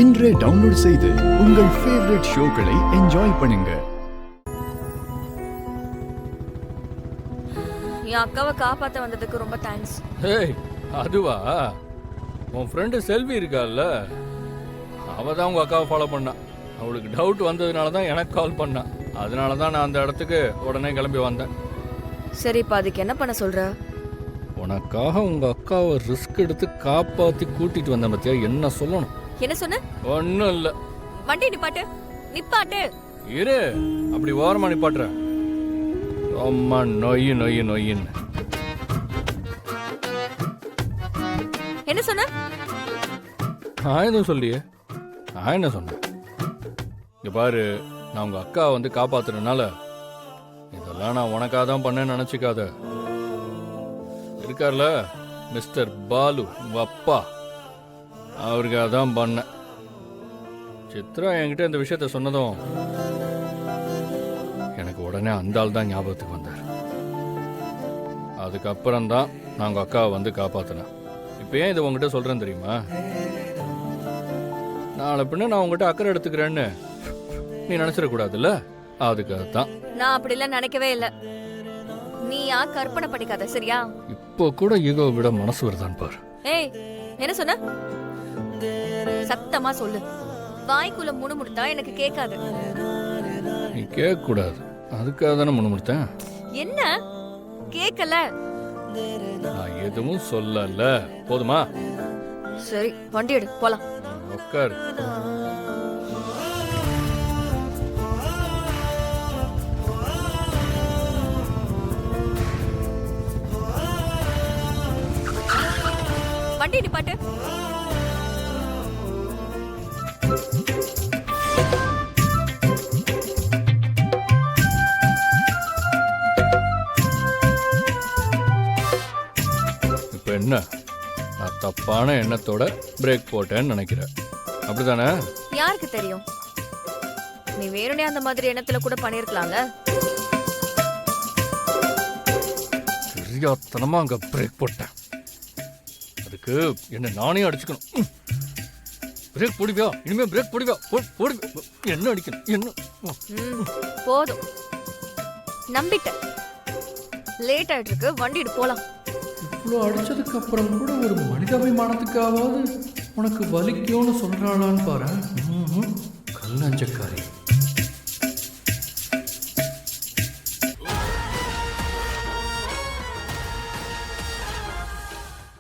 இன்றே டவுன்லோட் செய்து உங்கள் ஃபேவரட் ஷோக்களை என்ஜாய் பண்ணுங்க. என் அக்காவை காப்பாற்ற வந்ததுக்கு ரொம்ப தேங்க்ஸ். ஏய் அதுவா, உன் ஃப்ரெண்டு செல்வி இருக்கால்ல, அவள் தான் உங்கள் அக்காவை ஃபாலோ பண்ணா. அவளுக்கு டவுட் வந்ததுனால தான் எனக்கு கால் பண்ணா. அதனால தான் நான் அந்த இடத்துக்கு உடனே கிளம்பி வந்தேன். சரி, இப்போ அதுக்கு என்ன பண்ண சொல்ற? உனக்காக உங்கள் அக்காவை ரிஸ்க் எடுத்து காப்பாற்றி கூட்டிகிட்டு வந்தேன் பத்தியா, என்ன சொல்லணும்? என்ன சொன்ன? ஒன்றும் இல்லை. வண்டி நிப்பாட்டு, நிப்பாட்டு. இரு, அப்படி ஓரமாக நிப்பாட்டுறேன். அம்மா நொய்யு நொய்யு நொய்யின்னு. என்ன சொன்ன? நான் எதுவும் சொல்லியே. நான் என்ன சொன்னேன்? இங்க பாரு, நான் உங்க அக்கா வந்து காப்பாத்துறதுனால இதெல்லாம் நான் உனக்காக தான் பண்ணேன்னு நினைச்சுக்காத. இருக்கார்ல மிஸ்டர் பாலு, உங்க அப்பா, அவருக்காக தான் பண்ணேன். சித்ரா என்கிட்ட இந்த விஷயத்த சொன்னதும் எனக்கு உடனே அந்த ஆள் தான் ஞாபகத்துக்கு வந்தார். அதுக்கப்புறம் தான் நான் உங்க அக்காவை வந்து காப்பாத்தினேன். இப்போ ஏன் இதை உங்ககிட்ட சொல்றேன் தெரியுமா? நாளை பின்ன நான் உங்ககிட்ட அக்கறை எடுத்துக்கிறேன்னு நீ நினைச்சிடக்கூடாதுல்ல, அதுக்காக தான். நான் அப்படிலாம் நினைக்கவே இல்லை. நீ கற்பனை பண்ணிக்காத, சரியா? இப்போ கூட ஈகோ விட மனசு வருதான் பாரு. ஏய், என்ன சொன்ன? சத்தமா சொல்லு. வாய்க்குள்ள முணுமுணுத்தா எனக்கு கேட்காது. நீ கேட்க கூடாது, அதுக்காக தானே முணுமுணுத்தேன். என்ன கேட்கல? நான் எதுவும் சொல்லல, போதுமா? சரி, வண்டி எடு, போலாம். உட்காரு. வண்டி நிப்பாட்டு. இப்ப என்ன, நான் தப்பான எண்ணத்தோட பிரேக் போட்டேன்னு நினைக்கிறேன், அப்படிதானே? யாருக்கு தெரியும், நீ வேணுனே அந்த மாதிரி எண்ணத்துல கூட பண்ணிருக்கலாம்ல. தெரியாதனமா அங்க பிரேக் போட்டேன். அதுக்கு என்ன நானே அடிச்சுக்கணும். பிரேக் போடுவியா? இனிமே பிரேக் போடுவியா? என்ன அடிக்கணும்? என்ன? போதும், நம்பிட்டேன். லேட் ஆயிட்டு இருக்கு, வண்டி எடு, போலாம். இவ்வளோ அடிச்சதுக்கு அப்புறம் கூட ஒரு மனிதாபிமானத்துக்காவது உனக்கு வலிக்கும்னு சொல்றாளான்னு பாரு. கல்லஞ்சக்காரி.